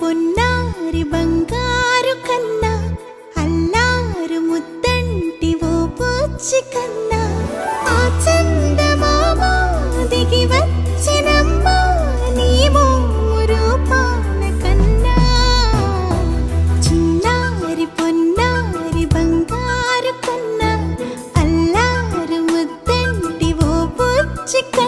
పొన్నారి బంగారు కన్నా అల్లారు ముద్దంటి ఓ బుచ్చి కన్నా ఆ చందమామ దిగి వచ్చినమ్మా నీ మోము రూపాన కన్నా చిన్నారి పొన్నారి బంగారు కన్నా అల్లారు ముద్దంటి ఓ బుచ్చి కన్నా